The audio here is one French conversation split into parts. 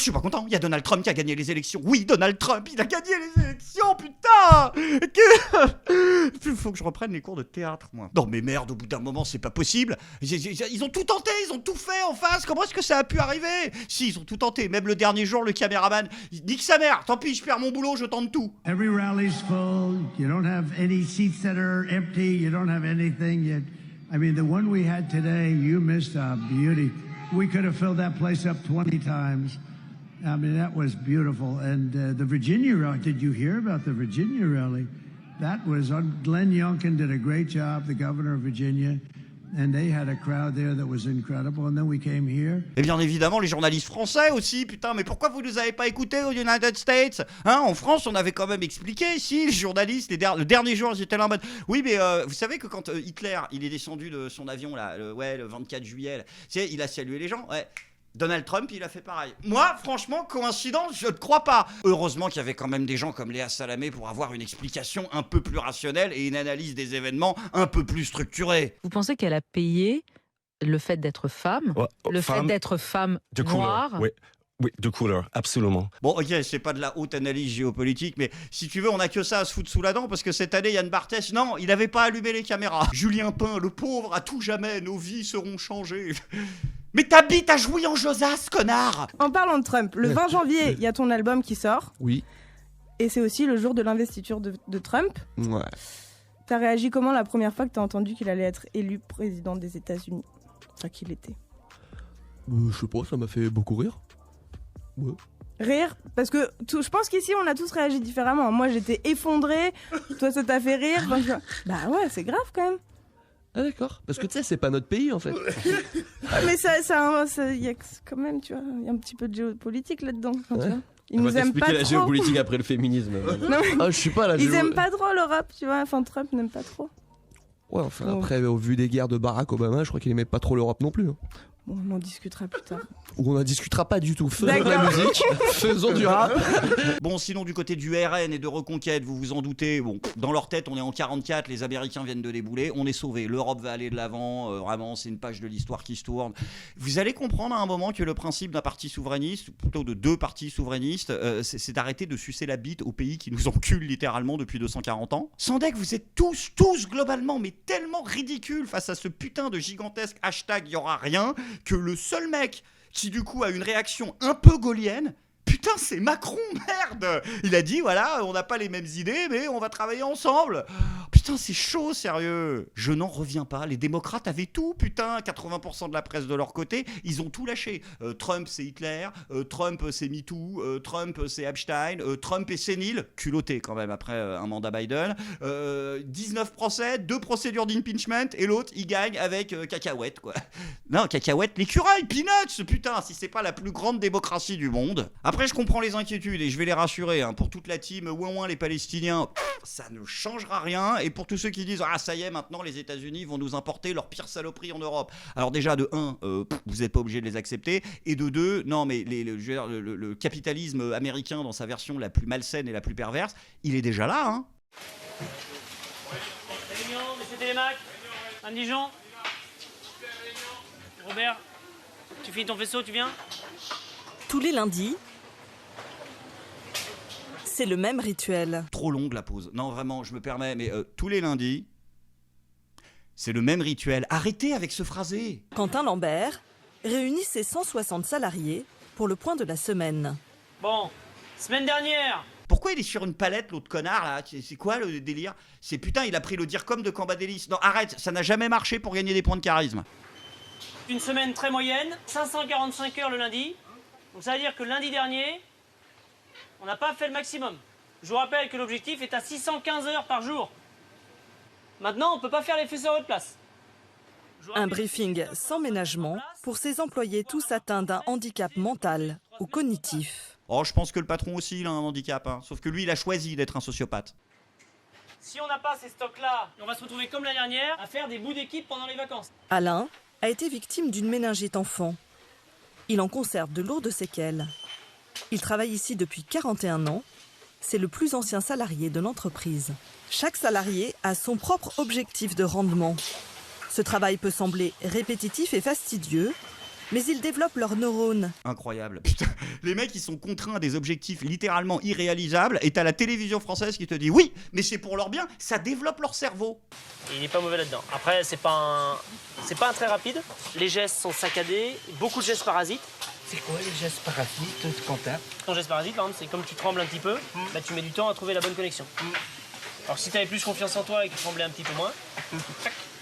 suis pas content, il y a Donald Trump qui a gagné les élections. Oui, Donald Trump, il a gagné les élections, putain. Faut que je reprenne les cours de théâtre, moi. Non mais merde, au bout d'un moment, c'est pas possible. Ils ont tout tenté, ils ont tout fait en face. Comment est-ce que ça a pu arriver? Si, ils ont tout tenté. Même le dernier jour, le caméraman, il dit que sa mère. Tant pis, je perds mon boulot, je tente tout. Every rally's full. You don't have any seats that are empty. You don't have anything yet. I mean, the one we had today, you missed a beauty. We could have filled that place up 20 times. I mean, that was beautiful. And the Virginia rally, did you hear about the Virginia rally? That was, Glenn Youngkin did a great job, the governor of Virginia. And they had a crowd there that was incredible. And then we came here. Et bien évidemment, les journalistes français aussi, putain, mais pourquoi vous nous avez pas écoutés aux United States? Hein, en France, on avait quand même expliqué ici, les journalistes, le dernier jour, ils étaient là en mode, oui, mais vous savez que quand Hitler, il est descendu de son avion, là, le 24 juillet, là, tu sais, il a salué les gens, ouais. Donald Trump, il a fait pareil. Moi, franchement, coïncidence, je ne crois pas. Heureusement qu'il y avait quand même des gens comme Léa Salamé pour avoir une explication un peu plus rationnelle et une analyse des événements un peu plus structurée. Vous pensez qu'elle a payé le fait d'être femme, fait d'être femme de noire? Couleur, oui, de couleur, absolument. Bon, ok, c'est pas de la haute analyse géopolitique, mais si tu veux, on a que ça à se foutre sous la dent, parce que cette année, Yann Barthès, non, il avait pas allumé les caméras. Julien Pain, le pauvre, à tout jamais, nos vies seront changées. Mais t'habites à Jouy-en-Josas, connard! En parlant de Trump, le 20 janvier, il y a ton album qui sort. Oui. Et c'est aussi le jour de l'investiture de Trump. Ouais. T'as réagi comment la première fois que t'as entendu qu'il allait être élu président des États-Unis? Enfin, qu'il était. Je sais pas, ça m'a fait beaucoup rire. Ouais. Rire? Parce que je pense qu'ici, on a tous réagi différemment. Moi, j'étais effondrée. Toi, ça t'a fait rire. Enfin, bah ouais, c'est grave quand même. Ah d'accord, parce que tu sais, c'est pas notre pays en fait. Mais ça, y a quand même, tu vois, il y a un petit peu de géopolitique là-dedans. Enfin, tu vois. Ils On nous va aiment pas t'expliquer la trop. géopolitique après le féminisme. Non, Ah, je suis pas là. ils aiment pas trop l'Europe, tu vois. Enfin, Trump n'aime pas trop. Ouais, enfin après, au vu des guerres de Barack Obama, je crois qu'il aimait pas trop l'Europe non plus. Hein. Bon, on en discutera plus tard. Ou on en discutera pas du tout. Faisons de la musique, faisons du rap. Bon, sinon, du côté du RN et de Reconquête, vous vous en doutez, bon, dans leur tête, on est en 44, les Américains viennent de débouler, on est sauvés, l'Europe va aller de l'avant, vraiment, c'est une page de l'histoire qui se tourne. Vous allez comprendre à un moment que le principe d'un parti souverainiste, ou plutôt de deux partis souverainistes, c'est d'arrêter de sucer la bite aux pays qui nous enculent littéralement depuis 240 ans. Sans deck, vous êtes tous globalement, mais tellement ridicules face à ce putain de gigantesque hashtag y aura rien, que le seul mec qui du coup a une réaction un peu gaulienne, putain c'est Macron, merde. Il a dit voilà, on n'a pas les mêmes idées mais on va travailler ensemble. Putain c'est chaud, sérieux. Je n'en reviens pas, les démocrates avaient tout, putain, 80% de la presse de leur côté, ils ont tout lâché. Trump c'est Hitler, Trump c'est MeToo, Trump c'est Epstein, Trump est sénile, culotté quand même après un mandat Biden, 19 procès, 2 procédures d'impeachment et l'autre il gagne avec cacahuète quoi. Non, cacahuète, l'écureuil, peanuts, putain, si c'est pas la plus grande démocratie du monde. Après je comprends les inquiétudes et je vais les rassurer, hein, pour toute la team ouin les Palestiniens, ça ne changera rien. Et pour tous ceux qui disent ah ça y est maintenant les États-Unis vont nous importer leur pire saloperie en Europe. Alors déjà de 1, vous n'êtes pas obligé de les accepter, et de 2, non mais le capitalisme américain dans sa version la plus malsaine et la plus perverse, il est déjà là hein. Réunion, monsieur Télémac, Anne Dijon, Robert, tu finis ton faisceau, tu viens? Tous les lundis, c'est le même rituel. Trop longue la pause. Non, vraiment, je me permets, mais tous les lundis, c'est le même rituel. Arrêtez avec ce phrasé. Quentin Lambert réunit ses 160 salariés pour le point de la semaine. Bon, semaine dernière. Pourquoi il est sur une palette, l'autre connard, là? C'est quoi le délire? C'est putain, il a pris le DIRCOM de Cambadélis. Non, arrête, ça n'a jamais marché pour gagner des points de charisme. Une semaine très moyenne, 545 heures le lundi. Donc ça veut dire que lundi dernier, on n'a pas fait le maximum. Je vous rappelle que l'objectif est à 615 heures par jour. Maintenant, on ne peut pas faire les faisceaux à votre place. Un briefing sans ménagement pour ces employés tous atteints d'un handicap mental ou cognitif. Oh, je pense que le patron aussi, il a un handicap, hein. Sauf que lui, il a choisi d'être un sociopathe. Si on n'a pas ces stocks-là, on va se retrouver comme la dernière à faire des bouts d'équipe pendant les vacances. Alain a été victime d'une méningite enfant. Il en conserve de lourdes séquelles. Il travaille ici depuis 41 ans. C'est le plus ancien salarié de l'entreprise. Chaque salarié a son propre objectif de rendement. Ce travail peut sembler répétitif et fastidieux, Mais ils développent leurs neurones. Incroyable. Putain, les mecs, ils sont contraints à des objectifs littéralement irréalisables et t'as la télévision française qui te dit oui, mais c'est pour leur bien, ça développe leur cerveau. Il n'est pas mauvais là-dedans. Après, c'est pas un très rapide. Les gestes sont saccadés, beaucoup de gestes parasites. C'est quoi les gestes parasites, Quentin? Ton geste parasite, par exemple, c'est comme tu trembles un petit peu, bah, tu mets du temps à trouver la bonne connexion. Alors si tu avais plus confiance en toi et que tu tremblais un petit peu moins,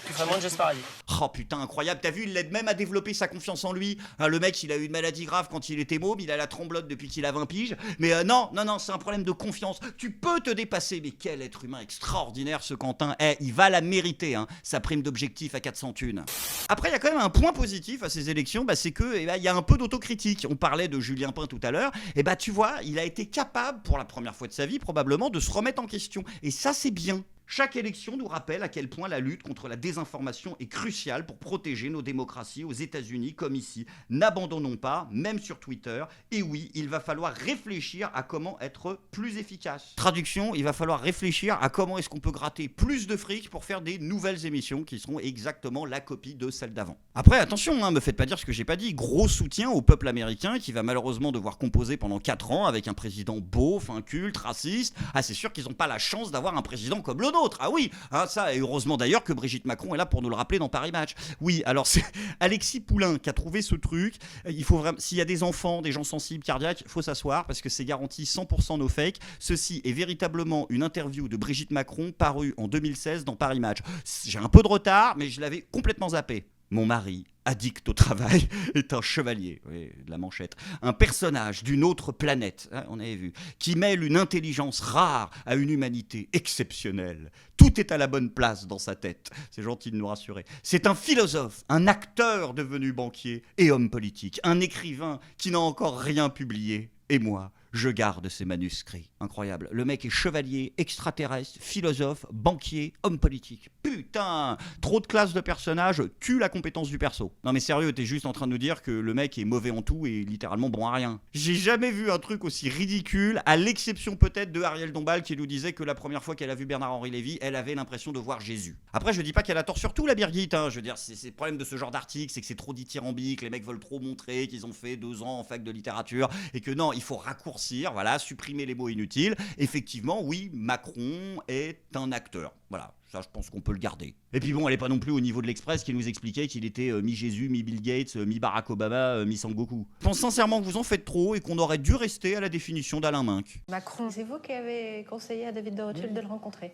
tu ferais moins de gestes parasites. Oh putain, incroyable. T'as vu, il l'aide même à développer sa confiance en lui. Hein, le mec, il a eu une maladie grave quand il était môme, il a la tremblote depuis qu'il a 20 piges. Mais non, c'est un problème de confiance. Tu peux te dépasser. Mais quel être humain extraordinaire ce Quentin. Il va la mériter, hein, sa prime d'objectif à 400 thunes. Après, il y a quand même un point positif à ces élections, c'est que il y a un peu d'autocritique. On parlait de Julien Pain tout à l'heure. Tu vois, il a été capable, pour la première fois de sa vie, probablement, de se remettre en question. Et ça, c'est bien. Chaque élection nous rappelle à quel point la lutte contre la désinformation est cruciale pour protéger nos démocraties aux États-Unis comme ici. N'abandonnons pas, même sur Twitter. Et oui, il va falloir réfléchir à comment être plus efficace. Traduction, il va falloir réfléchir à comment est-ce qu'on peut gratter plus de fric pour faire des nouvelles émissions qui seront exactement la copie de celles d'avant. Après, attention, me faites pas dire ce que j'ai pas dit. Gros soutien au peuple américain qui va malheureusement devoir composer pendant 4 ans avec un président beauf, inculte, raciste. C'est sûr qu'ils n'ont pas la chance d'avoir un président comme le nôtre. Ah oui, ça, et heureusement d'ailleurs que Brigitte Macron est là pour nous le rappeler dans Paris Match. Oui, alors c'est Alexis Poulain qui a trouvé ce truc. Il faut vraiment, s'il y a des enfants, des gens sensibles, cardiaques, il faut s'asseoir parce que c'est garanti 100% no fake. Ceci est véritablement une interview de Brigitte Macron parue en 2016 dans Paris Match. J'ai un peu de retard, mais je l'avais complètement zappé. Mon mari, addict au travail, est un chevalier, oui, de la manchette, un personnage d'une autre planète, on avait vu, qui mêle une intelligence rare à une humanité exceptionnelle. Tout est à la bonne place dans sa tête, c'est gentil de nous rassurer. C'est un philosophe, un acteur devenu banquier et homme politique, un écrivain qui n'a encore rien publié, et moi, je garde ses manuscrits. Incroyable. Le mec est chevalier, extraterrestre, philosophe, banquier, homme politique. Putain, trop de classes de personnages tue la compétence du perso. Non mais sérieux, t'es juste en train de nous dire que le mec est mauvais en tout et littéralement bon à rien. J'ai jamais vu un truc aussi ridicule, à l'exception peut-être de Ariel Dombal qui nous disait que la première fois qu'elle a vu Bernard-Henri Lévy, elle avait l'impression de voir Jésus. Après, je dis pas qu'elle a tort sur tout, la Birgit, je veux dire, c'est le problème de ce genre d'article, c'est que c'est trop dithyrambique, les mecs veulent trop montrer qu'ils ont fait 2 ans en fac de littérature, et que non, il faut raccourcir, voilà, supprimer les mots inutiles. Effectivement, oui, Macron est un acteur. Voilà, ça je pense qu'on peut le garder. Et puis bon, elle est pas non plus au niveau de l'Express qui nous expliquait qu'il était mi-Jésus, mi-Bill Gates, mi-Barack Obama, mi-Sangoku. Je pense sincèrement que vous en faites trop et qu'on aurait dû rester à la définition d'Alain Minck. Macron, c'est vous qui avez conseillé à David de Rothschild de le rencontrer?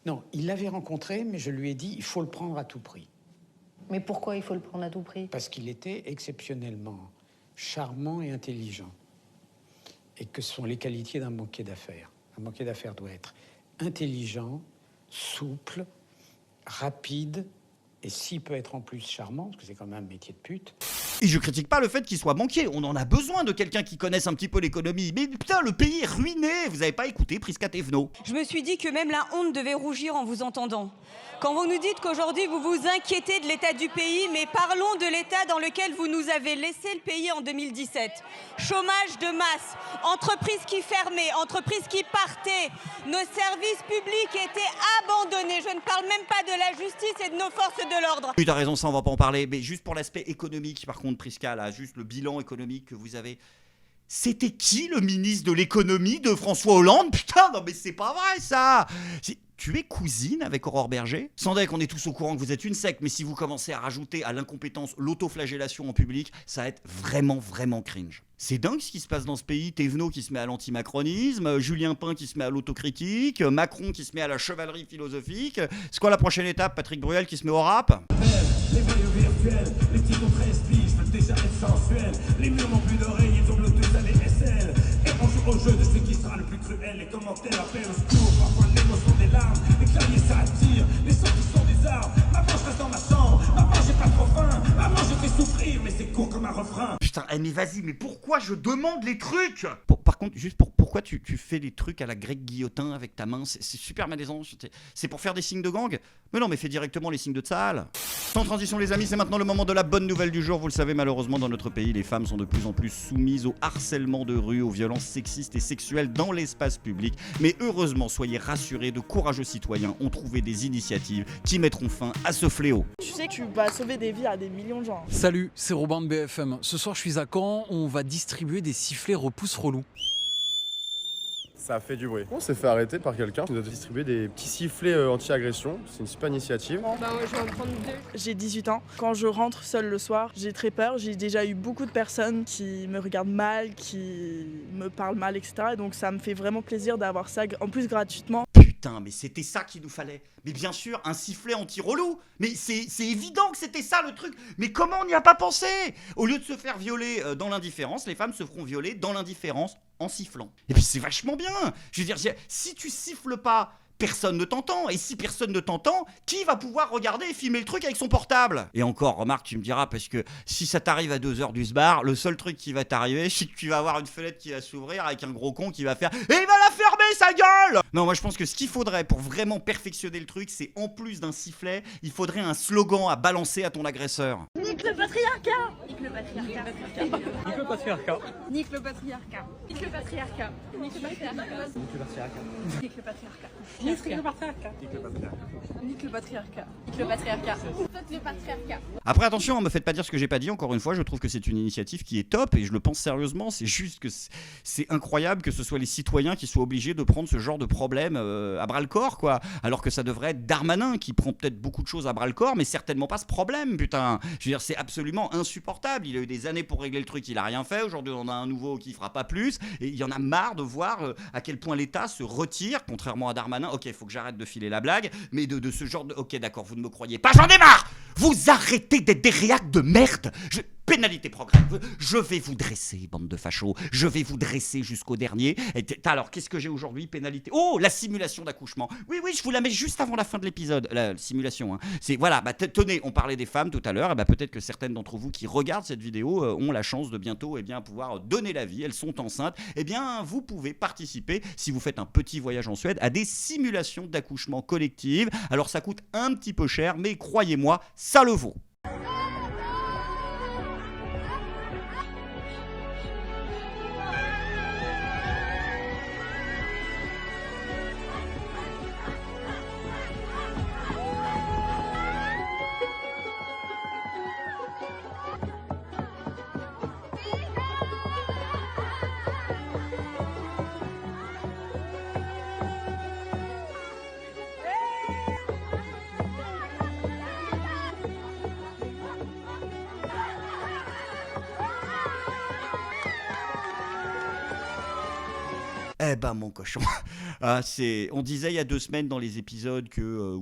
Non, il l'avait rencontré, mais je lui ai dit il faut le prendre à tout prix. Mais pourquoi il faut le prendre à tout prix? Parce qu'il était exceptionnellement charmant et intelligent. Et que ce sont les qualités d'un banquier d'affaires. Un banquier d'affaires doit être intelligent, souple, rapide, et s'il peut être en plus charmant, parce que c'est quand même un métier de pute. Et je critique pas le fait qu'il soit banquier, on en a besoin de quelqu'un qui connaisse un petit peu l'économie. Mais putain, le pays est ruiné, vous avez pas écouté Prisca Thévenot. Je me suis dit que même la honte devait rougir en vous entendant. Quand vous nous dites qu'aujourd'hui vous vous inquiétez de l'état du pays, mais parlons de l'état dans lequel vous nous avez laissé le pays en 2017. Chômage de masse, entreprises qui fermaient, entreprises qui partaient, nos services publics étaient abandonnés. Je ne parle même pas de la justice et de nos forces de l'ordre. Tu as raison, ça on va pas en parler, mais juste pour l'aspect économique par contre Prisca, là, juste le bilan économique que vous avez. C'était qui le ministre de l'économie de François Hollande? Putain, non mais c'est pas vrai ça. Tu es cousine avec Aurore Berger? Sans doute qu'on est tous au courant que vous êtes une secte, mais si vous commencez à rajouter à l'incompétence l'autoflagellation en public, ça va être vraiment, vraiment cringe. C'est dingue ce qui se passe dans ce pays. Thévenot qui se met à l'antimacronisme, Julien Pain qui se met à l'autocritique, Macron qui se met à la chevalerie philosophique. C'est quoi la prochaine étape? Patrick Bruel qui se met au rap? Les maillots virtuels, les petits contre SPI, veulent déjà être sensuels. Les murs n'ont plus d'oreilles, ils ont Bluetooth à l'ESL. Et on joue au jeu de celui qui sera le plus cruel. Les commentaires appellent au secours, parfois l'émotion des larmes. Les claviers ça attire, les sons qui sont des armes. Maman, je reste dans ma chambre, maman, j'ai pas trop faim. Maman, je fais souffrir, mais c'est court comme un refrain. Putain, mais vas-y, mais pourquoi je demande les trucs? Par contre, juste pour pourquoi tu fais des trucs à la Greg Guillotin avec ta main, c'est super malaisant. C'est pour faire des signes de gang? Mais non, mais fais directement les signes de Tsahal. Sans transition les amis, c'est maintenant le moment de la bonne nouvelle du jour. Vous le savez, malheureusement dans notre pays, les femmes sont de plus en plus soumises au harcèlement de rue, aux violences sexistes et sexuelles dans l'espace public. Mais heureusement, soyez rassurés, de courageux citoyens ont trouvé des initiatives qui mettront fin à ce fléau. Tu sais que tu vas sauver des vies à des millions de gens. Salut, c'est Robin de BFM. Ce soir je suis à Caen, on va distribuer des sifflets repousse relous. Ça a fait du bruit. On s'est fait arrêter par quelqu'un qui nous a distribué des petits sifflets anti-agression. C'est une super initiative. Bah ouais, je vais en prendre 2. J'ai 18 ans. Quand je rentre seule le soir, j'ai très peur. J'ai déjà eu beaucoup de personnes qui me regardent mal, qui me parlent mal, etc. Donc ça me fait vraiment plaisir d'avoir ça, en plus gratuitement. Putain, mais c'était ça qu'il nous fallait. Mais bien sûr, un sifflet anti-relou. Mais c'est évident que c'était ça le truc. Mais comment on n'y a pas pensé? Au lieu de se faire violer dans l'indifférence, les femmes se feront violer dans l'indifférence en sifflant. Et puis c'est vachement bien. Je veux dire, si tu siffles pas, personne ne t'entend. Et si personne ne t'entend, qui va pouvoir regarder et filmer le truc avec son portable? Et encore, remarque, tu me diras, parce que si ça t'arrive à 2h du sbar, le seul truc qui va t'arriver, c'est que tu vas avoir une fenêtre qui va s'ouvrir avec un gros con qui va faire « Et il va la fermer, sa gueule !» Non, moi je pense que ce qu'il faudrait pour vraiment perfectionner le truc, c'est en plus d'un sifflet, il faudrait un slogan à balancer à ton agresseur. Nique le patriarcat! Nique le patriarcat! Nique le patriarcat. Nique le patriarcat! Nique le patriarcat! Nique le patriarcat! Nique le patriarcat! Nique le patriarcat! Nique le patriarcat! Nique le patriarcat! Faites le patriarcat! Après attention, me faites pas dire ce que j'ai pas dit, encore une fois, je trouve que c'est une initiative qui est top et je le pense sérieusement, c'est juste que c'est incroyable que ce soit les citoyens qui soient obligés de prendre ce genre de problème à bras le corps, quoi. Alors que ça devrait être Darmanin qui prend peut-être beaucoup de choses à bras le corps, mais certainement pas ce problème, putain. Je veux dire, c'est absolument insupportable. Il a eu des années pour régler le truc, il a rien fait. Aujourd'hui, on a un nouveau qui fera pas plus. Et il y en a marre de voir à quel point l'État se retire, contrairement à Darmanin. Ok, il faut que j'arrête de filer la blague, mais de ce genre de... Ok, d'accord, vous ne me croyez pas, j'en ai marre. Vous arrêtez d'être des réacs de merde. Pénalité progrès. Je vais vous dresser, bande de fachos. Je vais vous dresser jusqu'au dernier. Et alors, qu'est-ce que j'ai aujourd'hui? Pénalité. Oh, la simulation d'accouchement. Oui, je vous la mets juste avant la fin de l'épisode. La simulation. Hein. C'est voilà. Tenez, on parlait des femmes tout à l'heure. Peut-être que certaines d'entre vous qui regardent cette vidéo ont la chance de bientôt pouvoir donner la vie. Elles sont enceintes. Vous pouvez participer, si vous faites un petit voyage en Suède, à des simulations d'accouchement collectives. Alors, ça coûte un petit peu cher, mais croyez-moi, ça le vaut. Eh ben mon cochon, on disait il y a 2 semaines dans les épisodes que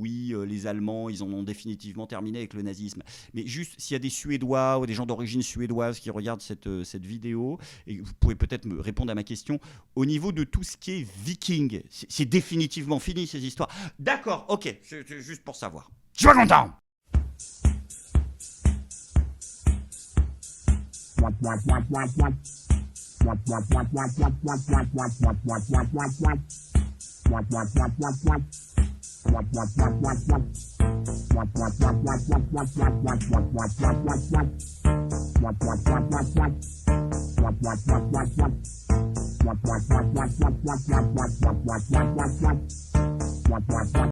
les Allemands ils en ont définitivement terminé avec le nazisme. Mais juste s'il y a des Suédois ou des gens d'origine suédoise qui regardent cette vidéo, et vous pouvez peut-être me répondre à ma question, au niveau de tout ce qui est viking, c'est définitivement fini ces histoires. D'accord, ok, c'est juste pour savoir. Je suis pas content.